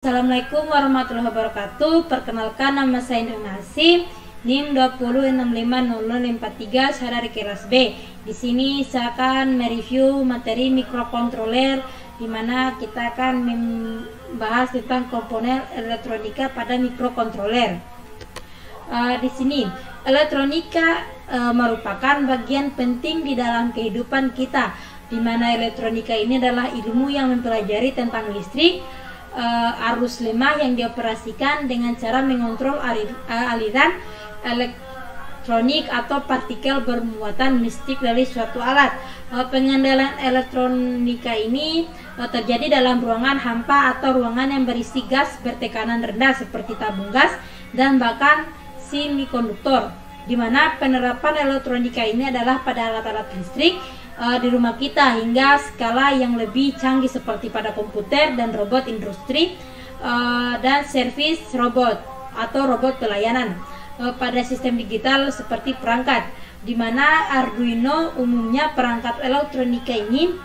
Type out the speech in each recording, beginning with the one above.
Assalamualaikum warahmatullahi wabarakatuh. Perkenalkan, nama saya Nur Hasim, NIM 2065043, Syahra di kelas B. Di sini saya akan mereview materi mikrokontroler, di mana kita akan membahas tentang komponen elektronika pada mikrokontroler. Di sini elektronika merupakan bagian penting di dalam kehidupan kita, di mana elektronika ini adalah ilmu yang mempelajari tentang listrik, arus lemah yang dioperasikan dengan cara mengontrol aliran elektronik atau partikel bermuatan listrik dari suatu alat. Pengendalian elektronika ini terjadi dalam ruangan hampa atau ruangan yang berisi gas bertekanan rendah seperti tabung gas dan bahkan semikonduktor, di mana penerapan elektronika ini adalah pada alat-alat listrik di rumah kita hingga skala yang lebih canggih seperti pada komputer dan robot industri dan servis robot atau robot pelayanan, pada sistem digital seperti perangkat, di mana Arduino umumnya perangkat elektronika ini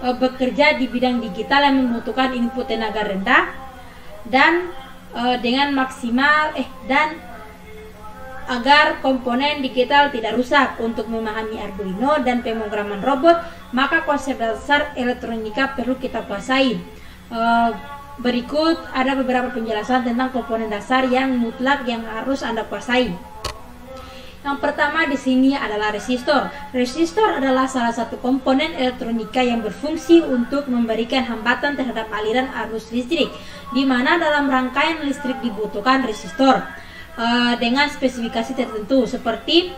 bekerja di bidang digital yang membutuhkan input tenaga rendah dan dengan maksimal agar komponen digital tidak rusak. Untuk memahami Arduino dan pemrograman robot, maka konsep dasar elektronika perlu kita kuasai. Berikut ada beberapa penjelasan tentang komponen dasar yang mutlak yang harus Anda kuasai. Yang pertama di sini adalah resistor. Resistor adalah salah satu komponen elektronika yang berfungsi untuk memberikan hambatan terhadap aliran arus listrik, di mana dalam rangkaian listrik dibutuhkan resistor dengan spesifikasi tertentu seperti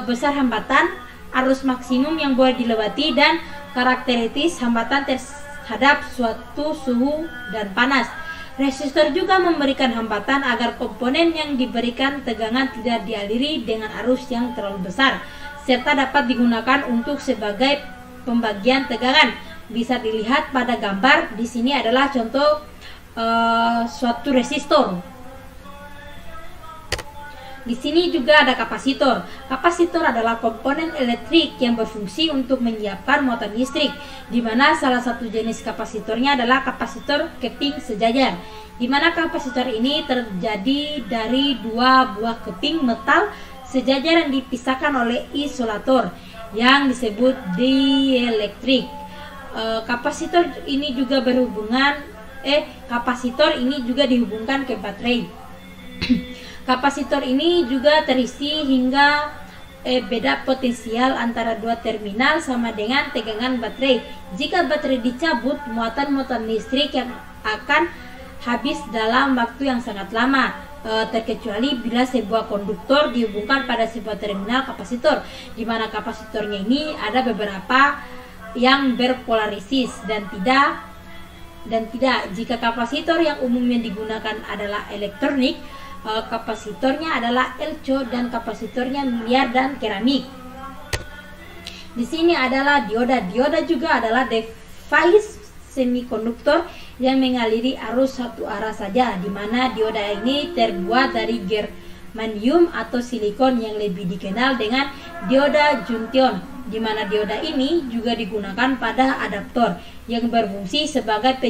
besar hambatan, arus maksimum yang boleh dilewati, dan karakteristik hambatan terhadap suatu suhu dan panas. Resistor juga memberikan hambatan agar komponen yang diberikan tegangan tidak dialiri dengan arus yang terlalu besar, serta dapat digunakan untuk sebagai pembagian tegangan. Bisa dilihat pada gambar di sini adalah contoh suatu resistor. Di sini juga ada kapasitor. Kapasitor adalah komponen elektrik yang berfungsi untuk menyiapkan muatan listrik, di mana salah satu jenis kapasitornya adalah kapasitor keping sejajar, di mana kapasitor ini terjadi dari dua buah keping metal sejajar yang dipisahkan oleh isolator yang disebut dieelektrik. Kapasitor ini juga dihubungkan ke baterai. Kapasitor ini juga terisi hingga beda potensial antara dua terminal sama dengan tegangan baterai. Jika baterai dicabut, muatan listrik yang akan habis dalam waktu yang sangat lama, terkecuali bila sebuah konduktor dihubungkan pada sebuah terminal kapasitor, di mana kapasitornya ini ada beberapa yang berpolarisis dan tidak. Jika kapasitor yang umumnya digunakan adalah elektronik, kapasitornya adalah elco, dan kapasitornya miliar dan keramik. Di sini adalah dioda. Dioda juga adalah device semikonduktor yang mengaliri arus satu arah saja, di mana dioda ini terbuat dari germanium atau silikon yang lebih dikenal dengan dioda junction, di mana dioda ini juga digunakan pada adaptor yang berfungsi sebagai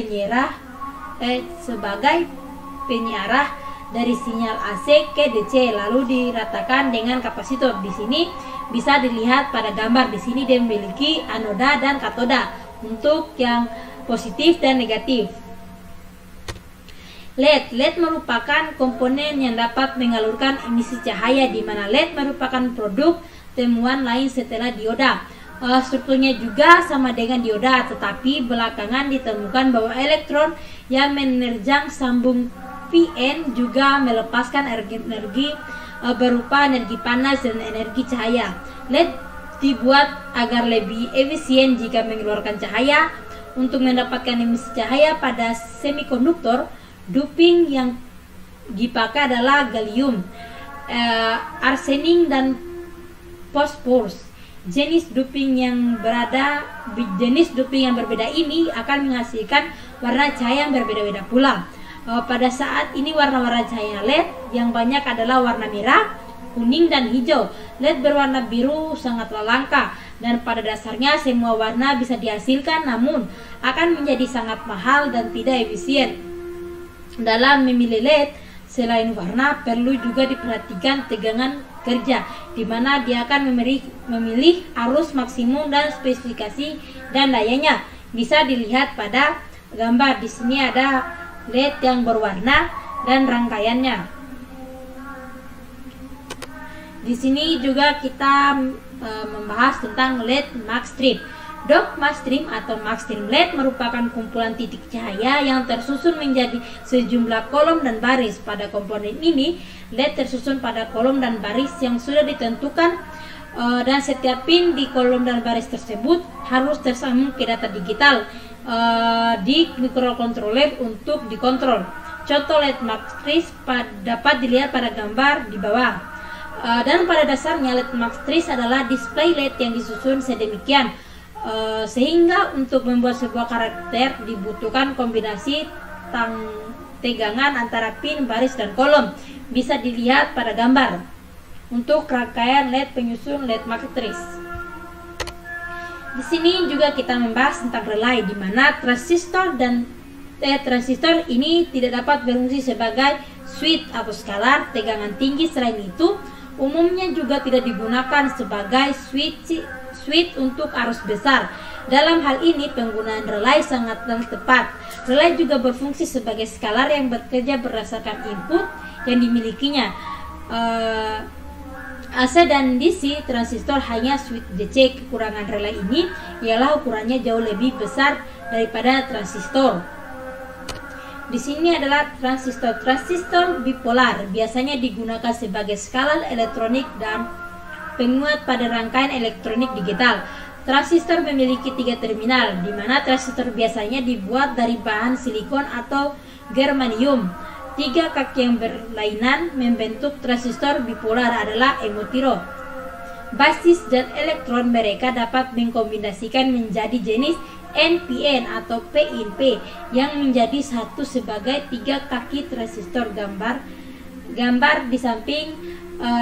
penyerah dari sinyal AC ke DC, lalu diratakan dengan kapasitor. Di sini bisa dilihat pada gambar. Di sini dia memiliki anoda dan katoda untuk yang positif dan negatif. LED merupakan komponen yang dapat mengalurkan emisi cahaya, di mana LED merupakan produk temuan lain setelah dioda. Strukturnya juga sama dengan dioda, tetapi belakangan ditemukan bahwa elektron yang menerjang sambung PN juga melepaskan energi berupa energi panas dan energi cahaya. LED dibuat agar lebih efisien jika mengeluarkan cahaya. Untuk mendapatkan emisi cahaya pada semikonduktor, doping yang dipakai adalah gallium, arsenik, dan fosforus. Jenis doping yang berbeda ini akan menghasilkan warna cahaya yang berbeda-beda pula. Pada saat ini warna-warna cahaya LED yang banyak adalah warna merah, kuning, dan hijau. LED berwarna biru sangatlah langka, dan pada dasarnya semua warna bisa dihasilkan, namun akan menjadi sangat mahal dan tidak efisien. Dalam memilih LED, selain warna, perlu juga diperhatikan tegangan kerja, di mana dia akan memilih arus maksimum dan spesifikasi dan dayanya. Bisa dilihat pada gambar. Di sini ada LED yang berwarna dan rangkaiannya. Di sini juga kita membahas tentang LED Maxstream. Dot Maxstream atau Maxstream LED merupakan kumpulan titik cahaya yang tersusun menjadi sejumlah kolom dan baris. Pada komponen ini, LED tersusun pada kolom dan baris yang sudah ditentukan, dan setiap pin di kolom dan baris tersebut harus tersambung ke data digital di mikrokontroler untuk dikontrol. Contoh LED Maxstream dapat dilihat pada gambar di bawah. Dan pada dasarnya LED Maxstream adalah display LED yang disusun sedemikian sehingga untuk membuat sebuah karakter dibutuhkan kombinasi tegangan antara pin, baris, dan kolom. Bisa dilihat pada gambar. Untuk rangkaian LED penyusun LED Maxstream. Di sini juga kita membahas tentang relay, di mana transistor ini tidak dapat berfungsi sebagai switch atau skalar tegangan tinggi. Selain itu, umumnya juga tidak digunakan sebagai switch untuk arus besar. Dalam hal ini, penggunaan relay sangatlah tepat. Relay juga berfungsi sebagai skalar yang bekerja berdasarkan input yang dimilikinya. AC dan DC transistor hanya switch DC. Kekurangan relay ini ialah ukurannya jauh lebih besar daripada transistor. Di sini adalah transistor bipolar, biasanya digunakan sebagai skalar elektronik dan penguat pada rangkaian elektronik digital. Transistor memiliki 3 terminal, di mana transistor biasanya dibuat dari bahan silikon atau germanium. 3 kaki yang berlainan membentuk transistor bipolar adalah emotiro. Basis dan elektron mereka dapat mengkombinasikan menjadi jenis NPN atau PNP yang menjadi satu sebagai 3 kaki transistor. Gambar di samping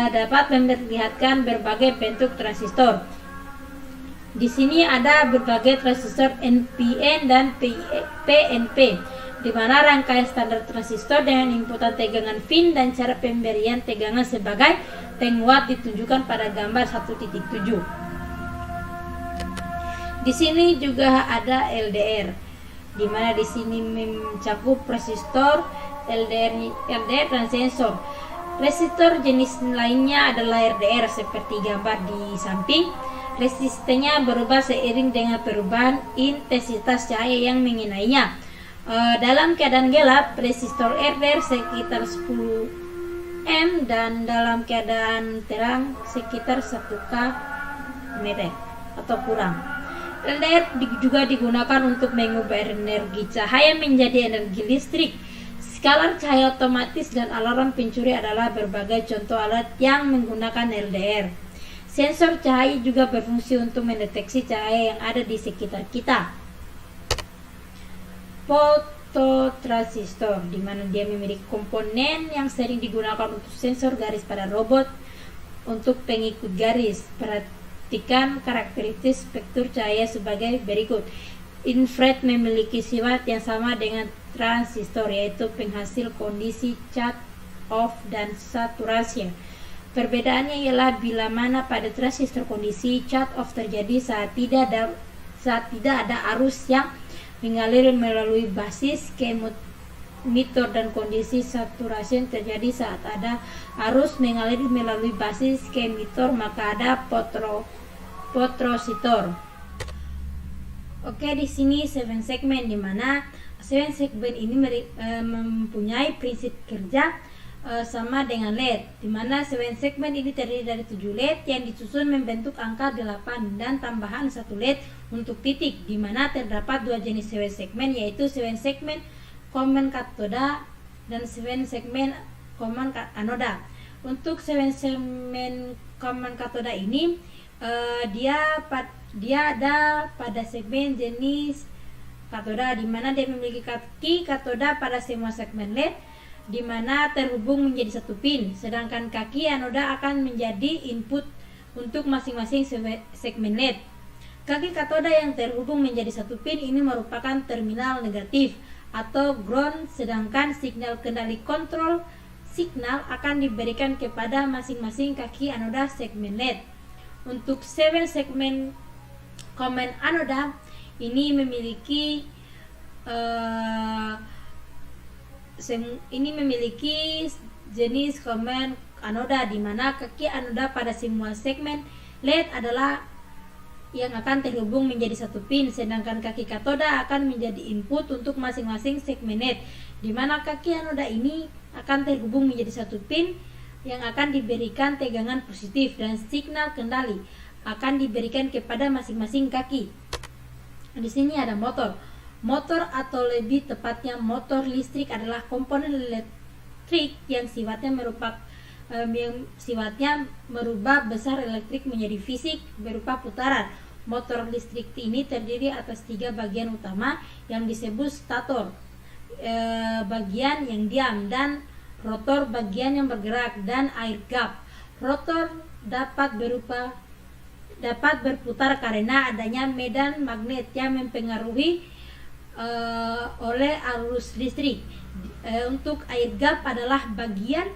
dapat memperlihatkan berbagai bentuk transistor. Di sini ada berbagai transistor NPN dan PNP, di mana rangkaian standar transistor dengan inputan tegangan pin dan cara pemberian tegangan sebagai penguat ditunjukkan pada gambar 1.7. Di sini juga ada LDR, di mana di sini mencakup resistor, LDR dan sensor. Resistor jenis lainnya adalah RDR seperti gambar di samping. Resistennya berubah seiring dengan perubahan intensitas cahaya yang mengenainya. Dalam keadaan gelap, resistor RDR sekitar 10 M dan dalam keadaan terang sekitar 1 km atau kurang. LDR juga digunakan untuk mengubah energi cahaya menjadi energi listrik. Skalar cahaya otomatis dan alarm pencuri adalah berbagai contoh alat yang menggunakan LDR. Sensor cahaya juga berfungsi untuk mendeteksi cahaya yang ada di sekitar kita. Fototransistor, di mana dia memiliki komponen yang sering digunakan untuk sensor garis pada robot untuk pengikut garis. Perhatikan karakteristik spektrum cahaya sebagai berikut. Infrared memiliki sifat yang sama dengan transistor, yaitu penghasil kondisi cut off dan saturasi. Perbedaannya ialah bila mana pada transistor kondisi cut off terjadi saat tidak ada arus yang mengalir melalui basis ke emitor, dan kondisi saturasi terjadi saat ada arus mengalir melalui basis ke emitor, maka ada potrositor. Oke, di sini 7 segmen, di mana 7 segmen ini mempunyai prinsip kerja sama dengan LED, di mana 7 segmen ini terdiri dari 7 LED yang disusun membentuk angka 8 dan tambahan 1 LED untuk titik, di mana terdapat 2 jenis 7 segmen, yaitu 7 segmen common katoda dan 7 segmen common anoda. Untuk 7 segmen common katoda ini dia ada pada segmen jenis katoda, di mana dia memiliki kaki katoda pada semua segmen LED, di mana terhubung menjadi satu pin, sedangkan kaki anoda akan menjadi input untuk masing-masing segmen LED. Kaki katoda yang terhubung menjadi satu pin ini merupakan terminal negatif. atau ground, sedangkan signal kendali kontrol signal akan diberikan kepada masing-masing kaki anoda segmen LED. Untuk 7 segmen command anoda ini memiliki jenis command anoda di mana kaki anoda pada semua segmen LED adalah yang akan terhubung menjadi satu pin, sedangkan kaki katoda akan menjadi input untuk masing-masing segmen LED, di mana kaki anoda ini akan terhubung menjadi satu pin yang akan diberikan tegangan positif dan signal kendali akan diberikan kepada masing-masing kaki. Di sini ada motor. Motor atau lebih tepatnya motor listrik adalah komponen elektrik yang sifatnya merubah besar elektrik menjadi fisik berupa putaran. Motor listrik ini terdiri atas 3 bagian utama yang disebut stator, bagian yang diam, dan rotor, bagian yang bergerak, dan air gap. Rotor dapat berputar karena adanya medan magnet yang mempengaruhi oleh arus listrik. Untuk air gap adalah bagian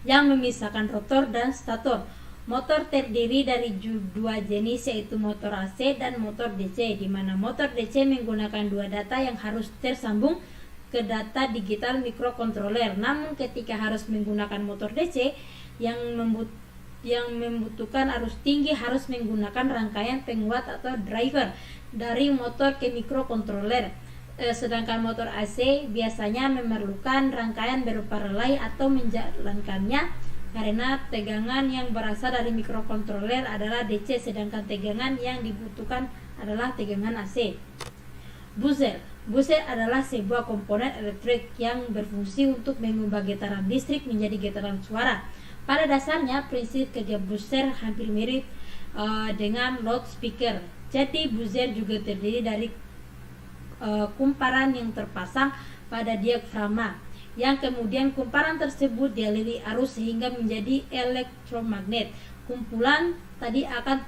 yang memisahkan rotor dan stator. Motor terdiri dari 2 jenis, yaitu motor AC dan motor DC, di mana motor DC menggunakan 2 data yang harus tersambung ke data digital mikrokontroler. Namun ketika harus menggunakan motor DC yang membutuhkan arus tinggi harus menggunakan rangkaian penguat atau driver dari motor ke mikrokontroler. Sedangkan motor AC biasanya memerlukan rangkaian berupa relay atau menjalankannya karena tegangan yang berasal dari mikrokontroler adalah DC, sedangkan tegangan yang dibutuhkan adalah tegangan AC. Buzzer adalah sebuah komponen elektrik yang berfungsi untuk mengubah getaran listrik menjadi getaran suara. Pada dasarnya prinsip kerja buzzer hampir mirip dengan loudspeaker. Jadi buzzer juga terdiri dari kumparan yang terpasang pada diafragma, yang kemudian kumparan tersebut dialiri arus sehingga menjadi elektromagnet. Kumpulan tadi akan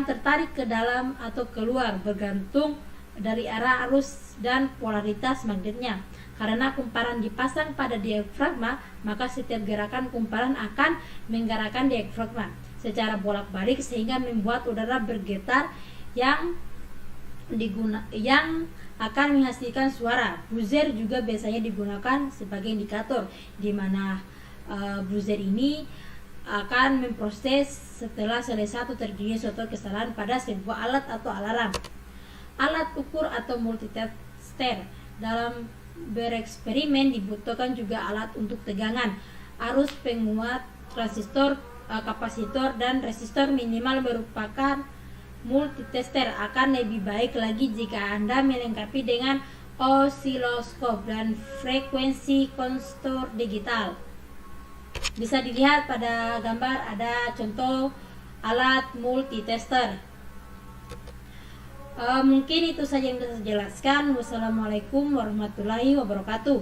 tertarik ke dalam atau keluar bergantung dari arah arus dan polaritas magnetnya. Karena kumparan dipasang pada diafragma, maka setiap gerakan kumparan akan menggerakkan diafragma secara bolak-balik sehingga membuat udara bergetar yang akan menghasilkan suara. Buzzer juga biasanya digunakan sebagai indikator, di mana buzzer ini akan memproses setelah selesai atau terjadinya suatu kesalahan pada sebuah alat atau alarm. Alat ukur atau multitester. Dalam bereksperimen dibutuhkan juga alat untuk tegangan, arus, penguat, transistor, kapasitor, dan resistor minimal merupakan multitester. Akan lebih baik lagi jika Anda melengkapi dengan osiloskop dan frekuensi konstor digital. Bisa dilihat pada gambar ada contoh alat multitester. Mungkin itu saja yang bisa saya jelaskan. Wassalamualaikum warahmatullahi wabarakatuh.